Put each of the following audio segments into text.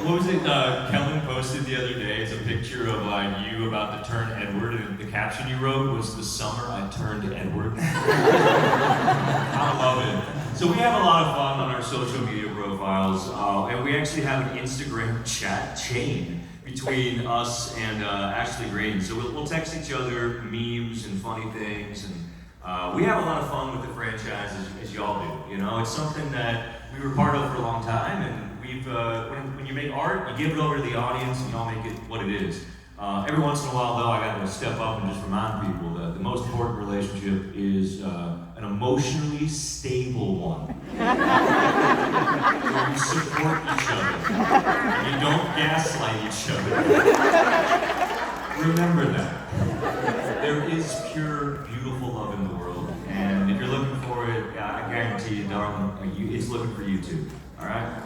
what was it? Kellen posted the other day. It's a picture of you about to turn Edward, and the caption you wrote was "The summer I turned Edward." I love it. So we have a lot of fun on our social media profiles, and we actually have an Instagram chat chain between us and Ashley Green. So we'll text each other memes and funny things, and we have a lot of fun with the franchise, as y'all do. You know, it's something that we were part of for a long time, and we've when you make art, you give it over to the audience, and y'all make it what it is. Every once in a while, though, I got to step up and just remind people that the most important relationship is an emotionally stable one. Where you support each other. You don't gaslight each other. Remember that. There is pure, beautiful love in the world, and if you're looking for it, I guarantee you, darling, it's looking for you too. All right?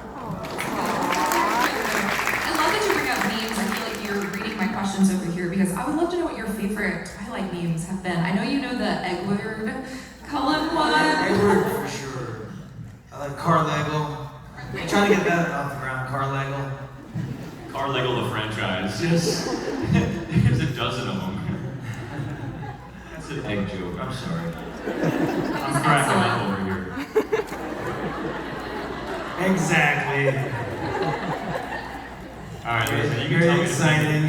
I love that you bring up memes. I feel like you're reading my questions over here because I would love to know what your favorite Twilight memes have been. I know you know the Edward Cullen one. Edward for sure. I like Carleggle. I'm trying to get that off the ground. Carleggle. Carleggle the franchise. Yes. There's a dozen of them. That's an egg joke. I'm sorry. I'm cracking up over here. Exactly. All right, listen. You can Very tell me exciting.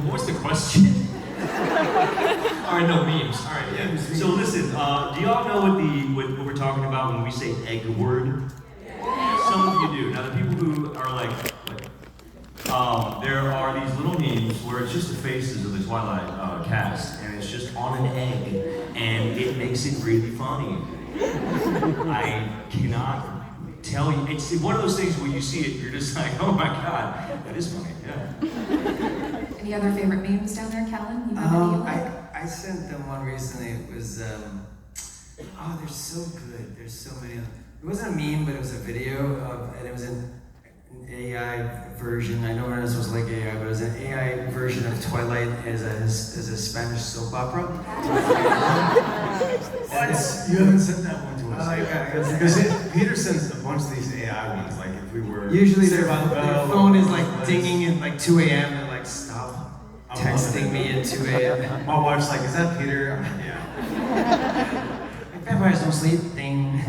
What was the question? All right, no memes. All right, yeah. So listen, do y'all know what we're talking about when we say egg word? Some of you do. Now the people who are like there are these little memes where it's just the faces of the Twilight cast, and it's just on an egg, and it makes it really funny. I cannot tell you. It's one of those things where you see it, you're just like, oh my god, that is funny. Yeah. Any other favorite memes down there, Callan? You have any you like? I sent them one recently. It was they're so good. There's so many of them. It wasn't a meme, but it was a video of, and it was an AI version. I know we're not supposed to like AI, but it was an AI version of Twilight as a Spanish soap opera. You haven't sent that one to us. Oh, yeah. Because Peter sends a bunch of these AI ones, like if we were... Usually their Saved by the Bell, phone is like dinging at like 2 a.m. and like, stop texting me at 2 a.m. My wife's like, is that Peter? I'm like, yeah. Like, vampires don't sleep. Ding.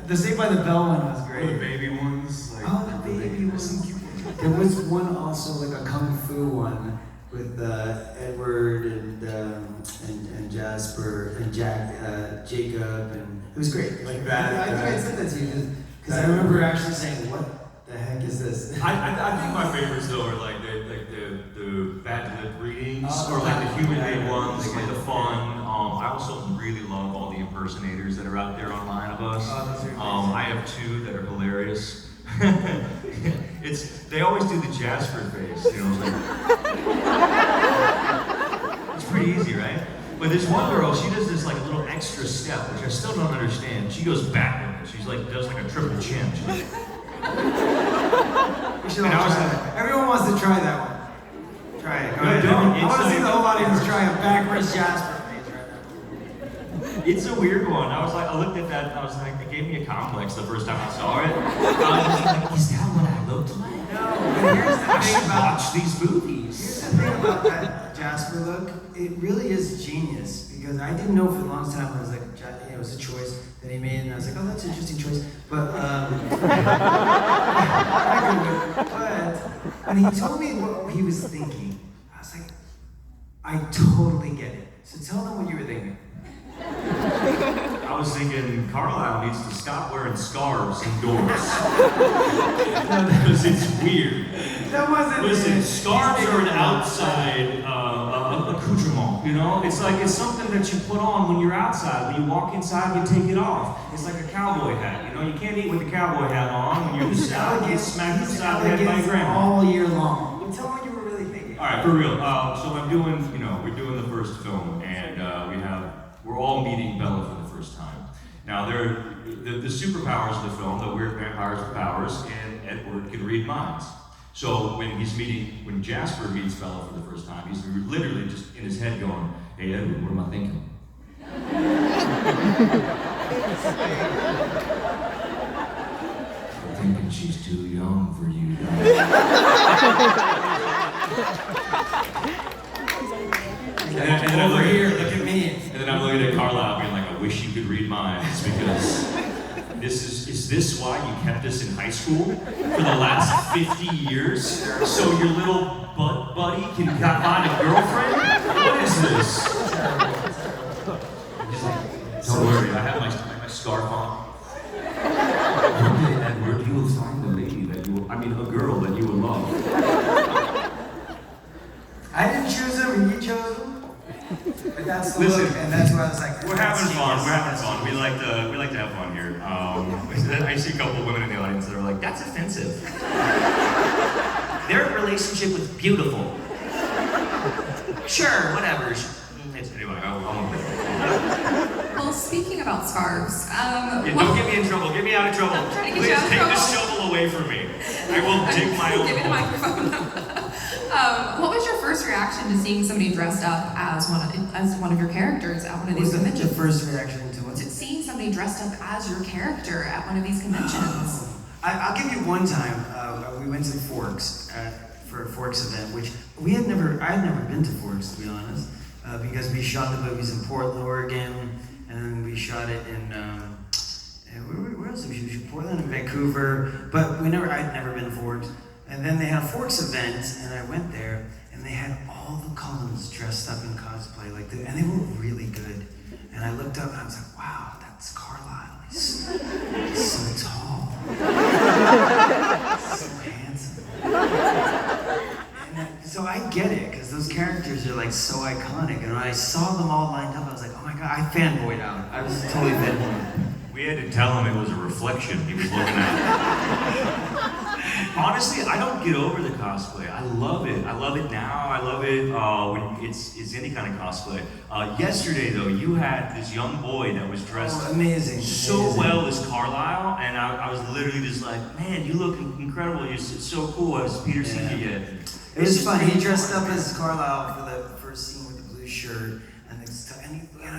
The Saved by the Bell one was Or great. the baby ones. Like, Oh, the baby ones. There was one also like a kung fu one with Edward and Jasper and Jacob, and it was great. Like that. I think I sent that to you because I remember actually saying, "What the heck is this?" I think my favorites though are like the bad lip readings, or like the human made ones, like the fun. I also really love all the impersonators that are out there online of us. Oh, those are I have two that are hilarious. They always do the Jasper face, you know. It's pretty easy, right? But this one girl, she does this like little extra step, which I still don't understand. She goes backward. She's like does like a triple chin. She's like, We should all And I was try like- that. Everyone wants to try that one. Try it. Go No, ahead. don't. I want to It's see the like- whole audience try a backwards Jasper face right now. It's a weird one. I looked at that and I was like, it gave me a complex the first time I saw it. I was just like, is that what I looked like? No, but here's the I thing should about watch these movies. Here's the thing about that Jasper look. It really is genius because I didn't know for the longest time. I was like, it was a choice that he made, and I was like, oh, that's an interesting choice. But when he told me what he was thinking, I was like, I totally get it. So tell them what you were thinking. I was thinking Carlisle needs to stop wearing scarves indoors. Because it's weird. That wasn't Listen, it. scarves are an outside accoutrement, you know? It's something that you put on when you're outside. When you walk inside, you take it off. It's like a cowboy hat, you know? You can't eat with a cowboy hat on when you're in the South. You get smacked upside the head by your grandma. all year long. Tell them what you were really thinking. All right, for real. So we're doing the first film, and we're all meeting Bella for the first time. Now, the superpowers of the film, that we're vampires with powers, and Edward can read minds. So when Jasper meets Bella for the first time, he's literally just in his head going, "Hey Edward, what am I thinking?" thinking she's too young for you. And then I'm Over looking, here, look at me. and then I'm looking at Carlisle being like, I wish you could read minds because is this why you kept us in high school for the last 50 years? So your little buddy can find a girlfriend? What is this? He's like, don't worry, I have my scarf on. One day, Edward, you will find a lady that you will, a girl that you will love. I didn't choose them, you chose them. But that's the Listen, look, and that's why I was like, We're having fun. We're having fun. We like to have fun here. I see a couple women in the audience that are like, "That's offensive." Their relationship was beautiful. Sure, whatever. Anyway, I won't. Well, speaking about scarves, Yeah, don't get me in trouble. Get me out of trouble. I'm trying to get Please you out of take trouble. the shovel away from me. I will dig my own Give me the hole. microphone. What was your first reaction to seeing somebody dressed up as one of your characters at one of What these was the conventions? first reaction to what? Seeing somebody dressed up as your character at one of these conventions. I'll give you one time. We went to Forks for a Forks event, which I had never been to Forks, to be honest, because we shot the movies in Portland, Oregon, and then we shot it in where else did we shoot? Portland and Vancouver, but I'd never been to Forks. And then they had a Forks event, and I went there, and they had all the Cullens dressed up in cosplay, and they were really good. And I looked up, and I was like, wow, that's Carlisle. He's so tall. So handsome. And so I get it, because those characters are like so iconic. And when I saw them all lined up, I was like, oh my god, I fanboyed out. I was totally fanboyed. We had to tell him it was a reflection he was looking at. Honestly, I don't get over the cosplay. I love it. I love it now. I love it when it's any kind of cosplay. Yesterday, though, you had this young boy that was dressed Amazing. so well as Carlisle, and I was literally just like, man, you look incredible. You're so cool. I was Peter seen you yet. It was fun. He dressed up as Carlisle for the first scene with the blue shirt, and it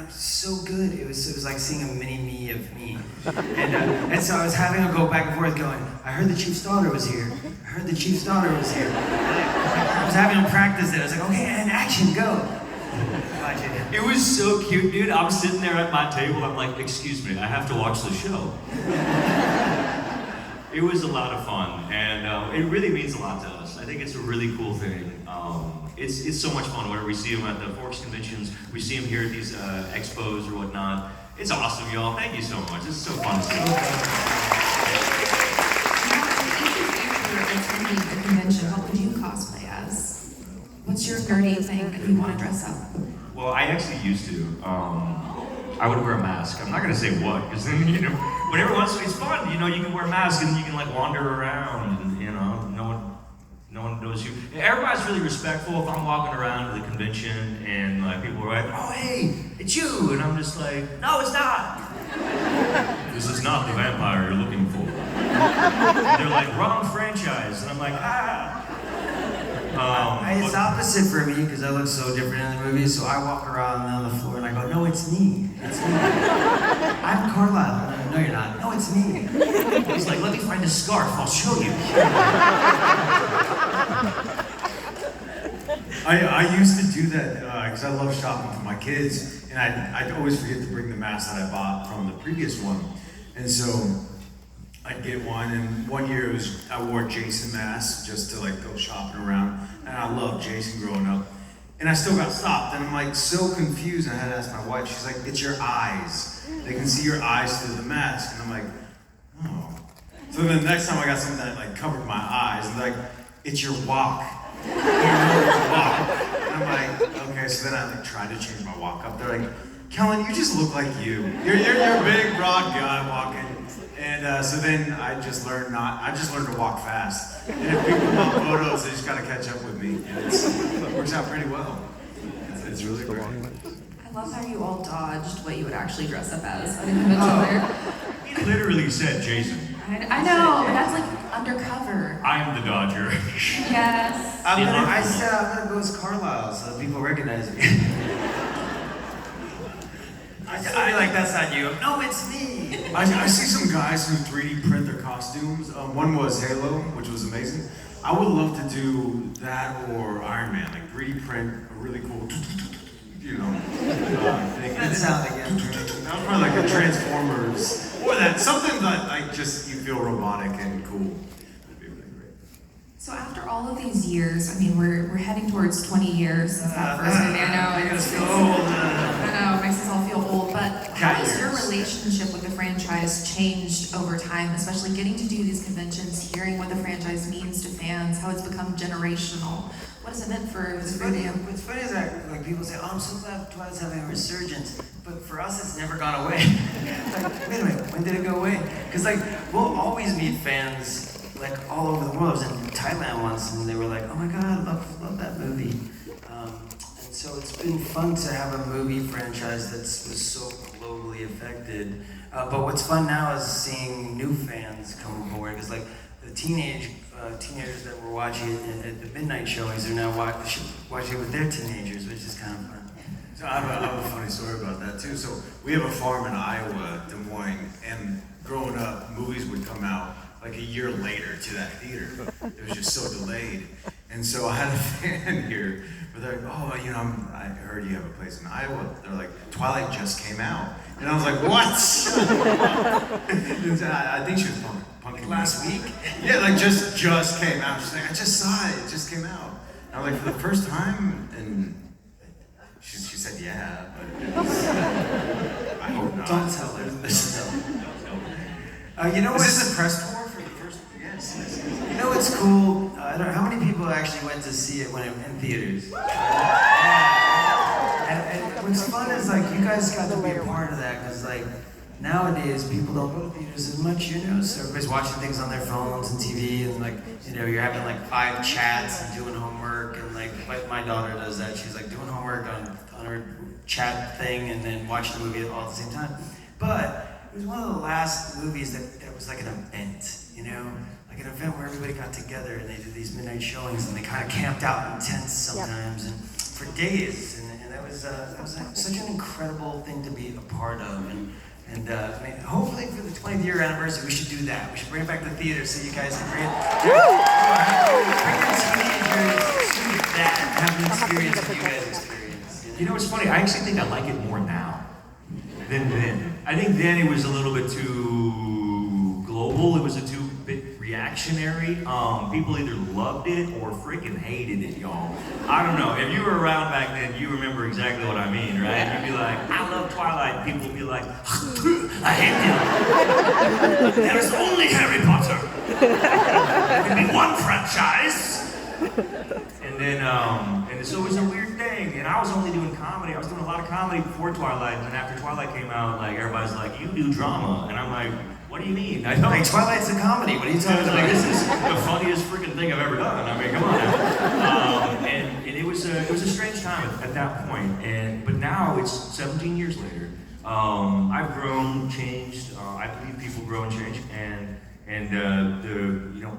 was so good. It was like seeing a mini me of me. And so I was having to go back and forth going, I heard the chief's daughter was here. I heard the chief's daughter was here. I was having to practice it. I was like, okay, and action, go. It was so cute, dude. I'm sitting there at my table. I'm like, excuse me, I have to watch the show. It was a lot of fun, and it really means a lot to us. I think it's a really cool thing. It's so much fun whenever we see them at the Forks conventions, we see them here at these expos or whatnot. It's awesome, y'all. Thank you so much. It's so fun to see. If you were attending the convention, what would you cosplay as? What's your nerdy thing that you want to dress up? Well, I actually used to. I would wear a mask. I'm not gonna say what, because then whenever once it's fun. You can wear a mask and you can like wander around, and no one knows you. Everybody's really respectful. If I'm walking around to the convention and like people are like, "Oh, hey, it's you," and I'm just like, "No, it's not. This is not the vampire you're looking for." And they're like, "Wrong franchise," and I'm like, "Ah." It's opposite for me because I look so different in the movie, so I walk around on the floor and I go, no, it's me. It's me. I'm Carlisle. No, you're not. No, it's me. He's like, "Let me find a scarf. I'll show you." I used to do that because I love shopping for my kids, and I'd always forget to bring the mask that I bought from the previous one, and so I'd get one. And one year I wore a Jason mask just to like go shopping around, and I loved Jason growing up, and I still got stopped, and I'm like so confused. And I had to ask my wife. She's like, "It's your eyes. They can see your eyes through the mask," and I'm like, "Oh." So then the next time I got something that like covered my eyes, and they're like, "It's your walk." And I'm like, okay, so then I like tried to change my walk up. They're like, "Kellen, you just look like you. You're a big, broad guy walking." And so then I just learned to walk fast. And if people want photos, they just gotta catch up with me. And it works out pretty well. It's really great. I love how you all dodged what you would actually dress up as at a convention there. He literally said Jason. I know, but that's like undercover. I'm the Dodger. Yes. I'm gonna go as Carlisle so that people recognize me. I like, that's not you. No, it's me. I see some guys who 3D print their costumes. One was Halo, which was amazing. I would love to do that or Iron Man, like 3D print a really cool, you know, thing. That sound again. That was probably like a Transformers, or that something that like just you feel robotic and cool. Would be really great. So after all of these years, I mean, we're heading towards 20 years since that first movie. I know, I it's feel old. I know, it makes us all feel old, but how Cat has your years. relationship with the franchise changed over time, especially getting to do these conventions, hearing what the franchise means to fans, how it's become generational? What has it meant for the studio? What's funny is that like people say, "Oh, I'm so glad Twilight's having a resurgence," but for us, it's never gone away. Like, wait a minute, when did it go away? Because like we'll always meet fans like all over the world. I was in Thailand once, and they were like, "Oh my God, I love that movie." And so it's been fun to have a movie franchise that was so globally affected. But what's fun now is seeing new fans come aboard, because like the teenagers that were watching it at the midnight showings are now watching it with their teenagers, which is kind of fun. So I have a funny story about that too. So we have a farm in Iowa, Des Moines, and growing up, movies would come out like a year later to that theater. It was just so delayed. And so I had a fan here, but they're like, "Oh, you know, I heard you have a place in Iowa." They're like, "Twilight just came out." And I was like, "What?" I think she was punking Last week? Yeah, like just came out. She's like, "I just saw it. It just came out." And I was like, "For the first time?" And she said, "Yeah, but it was, I hope not." Don't tell her. Don't tell her. You know what? Is this a press tour for the first? Yes. You know what's cool? I don't know how many people actually went to see it when it in theaters. And what's fun is like you guys got to be a part of that, because like nowadays people don't go to theaters as much, you know. So everybody's watching things on their phones and TV, and like you know you're having like 5 chats and doing homework, and like my daughter does that. She's like doing homework on her chat thing and then watching the movie all at the same time. But it was one of the last movies that was like an event, you know? Like an event where everybody got together and they did these midnight showings, and they kind of camped out in tents sometimes and for days. And that was like such an incredible thing to be a part of. And I mean, hopefully for the 20th year anniversary, we should do that. We should bring it back to the theater so you guys can bring your teenagers to that and have an experience that you guys experience. You know, it's funny. I actually think I like it more now than then. I think then it was a little bit too global. It was a too bit reactionary. People either loved it or freaking hated it, y'all. I don't know. If you were around back then, you remember exactly what I mean, right? You'd be like, "I love Twilight." People would be like, "I hate him." There's only Harry Potter. There can be one franchise. And so it was a weird thing, and I was only doing comedy. I was doing a lot of comedy before Twilight, and then after Twilight came out, like everybody's like, "You do drama," and I'm like, "What do you mean?" I don't. Like Twilight's a comedy. What are you I talking was about? like, "This is the funniest freaking thing I've ever done." I mean, come on. And it was a strange time at that point, but now it's 17 years later. I've grown, changed. I believe people grow and change, and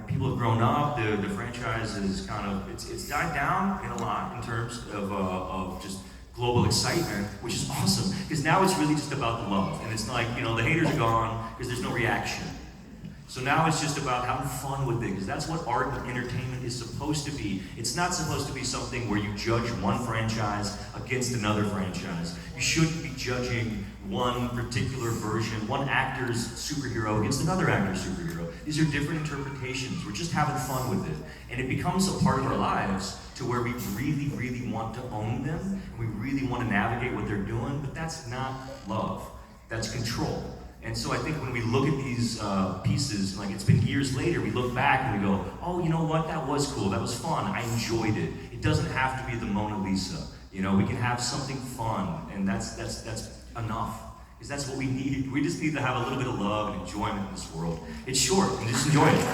people have grown up. The franchise is kind of it's died down in a lot in terms of just global excitement, which is awesome, because now it's really just about the love, and it's like the haters are gone because there's no reaction. So now it's just about having fun with it, because that's what art and entertainment is supposed to be. It's not supposed to be something where you judge one franchise against another franchise. You shouldn't be judging one particular version, one actor's superhero against another actor's superhero. These are different interpretations. We're just having fun with it. And it becomes a part of our lives to where we really, really want to own them, and we really want to navigate what they're doing, but that's not love. That's control. And so I think when we look at these pieces, like it's been years later, we look back and we go, "Oh, you know what? That was cool. That was fun. I enjoyed it." It doesn't have to be the Mona Lisa. We can have something fun, and that's enough. Because that's what we need. We just need to have a little bit of love and enjoyment in this world. It's short, and just enjoy it.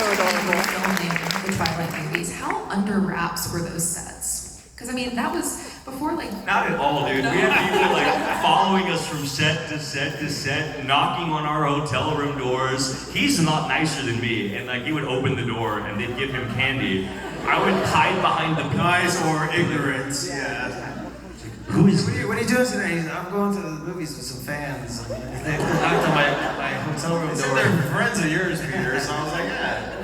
Filming the Twilight movies, how under wraps were those sets? Because I mean, that was before like. Not at all, dude. We had people like following us from set to set to set, knocking on our hotel room doors. He's a lot nicer than me, and like he would open the door and they'd give him candy. I would hide behind the Guys or ignorance, yeah. Who is What are you doing today? He's, I'm going to the movies with some fans. They knocked on my hotel room They door. said they're friends of yours, Peter, so I was like, yeah.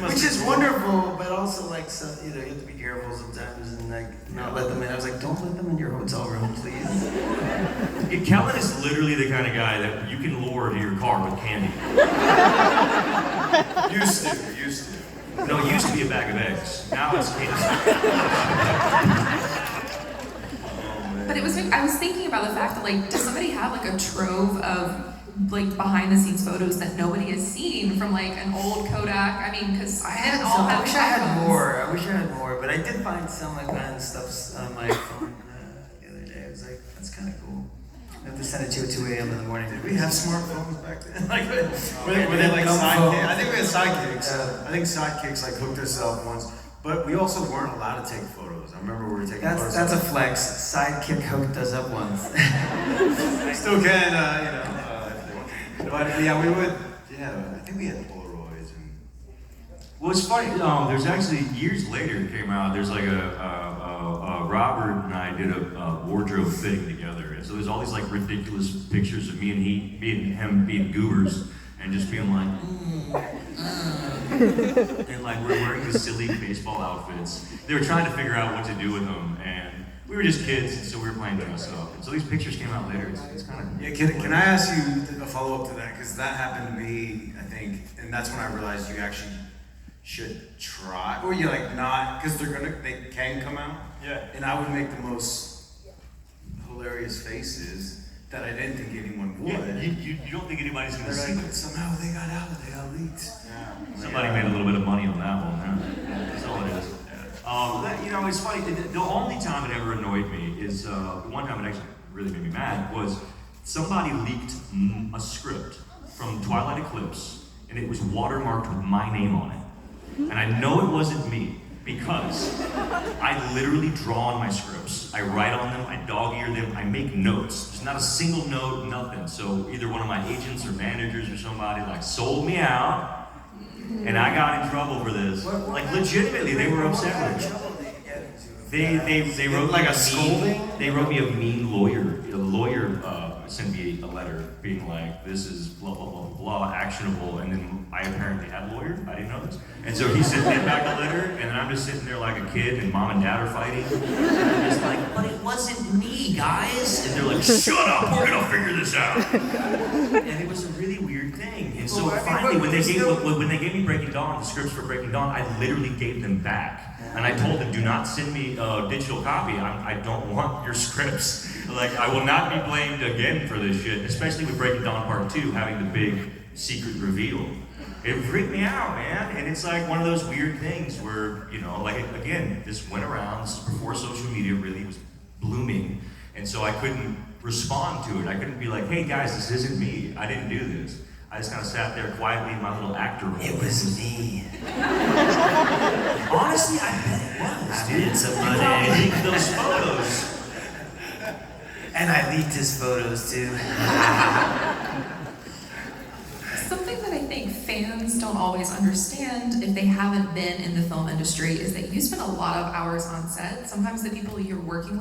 Which is wonderful, but also like, so, you know, you have to be careful sometimes and like not let them in. I was like, don't let them in your hotel room, please. Kellen is literally the kind of guy that you can lure to your car with candy. Used to. No, it used to be a bag of eggs. Now it's candy. But it was, I was thinking about the fact that like, does somebody have like a trove of like behind the scenes photos that nobody has seen from like an old Kodak? I mean, because I didn't all have I wish I had iPhones. more. I wish I had more, but I did find some like behind stuff on my phone the other day. I was like, that's kind of cool. I have to send it to you at 2 a.m. in the morning. Did we have smartphones back then? Like, were Yeah, they like dumb sidekicks? phones. I think we had sidekicks. Yeah. I think sidekicks like hooked us up once, but we also weren't allowed to take photos. I remember we were taking photos. That's a flex. Sidekick hooked us up once. Still can, but yeah, we would. Yeah, I think we had Polaroids and. Well, it's funny. There's actually years later it came out. There's like Robert and I did a wardrobe fitting together, and so there's all these like ridiculous pictures of me and him being goobers and just being like, and like we're wearing these silly baseball outfits. They were trying to figure out what to do with them, and we were just kids, so we were playing dress up. And so these pictures came out later. It's kind of Yeah, can I ask you a follow up to that? Because that happened to me, I think, and that's when I realized you actually should try, or you like not, because they can come out. Yeah. And I would make the most hilarious faces that I didn't think anyone would. Yeah, you don't think anybody's gonna see They're them. like, somehow they got out, they got leaked. Somebody made a little bit of money on that one. Huh? That's all it is. You know, it's funny. The only time it ever annoyed me is one time it actually really made me mad was somebody leaked a script from Twilight Eclipse, and it was watermarked with my name on it. And I know it wasn't me because I literally draw on my scripts. I write on them, I dog-ear them, I make notes. There's not a single note, nothing. So either one of my agents or managers or somebody like sold me out. And I got in trouble for this. Like legitimately, they were upset with me. They wrote Like me a scolding? They wrote me a mean lawyer. A lawyer sent me a letter being like, "This is blah blah blah blah actionable." And then I apparently had a lawyer. I didn't know this. And so he sent me back a letter, and then I'm just sitting there like a kid, and mom and dad are fighting. And I'm just like, "But it wasn't me, guys." And they're like, "Shut up! We're gonna figure this out." And it was a really weird thing. And so finally, when they gave me Breaking Dawn, the scripts for Breaking Dawn, I literally gave them back. And I told them, do not send me a digital copy. I don't want your scripts. Like, I will not be blamed again for this shit, especially with Breaking Dawn Part 2 having the big secret reveal. It freaked me out, man. And it's like one of those weird things where, you know, like, again, this went around. This is before social media really was blooming. And so I couldn't respond to it. I couldn't be like, hey guys, this isn't me. I didn't do this. I just kind of sat there quietly in my little actor role. It was me. Honestly, I bet it was. I needed some You money. probably leaked those photos. And I leaked his photos too. Something that I think fans don't always understand if they haven't been in the film industry is that you spend a lot of hours on set. Sometimes the people you're working with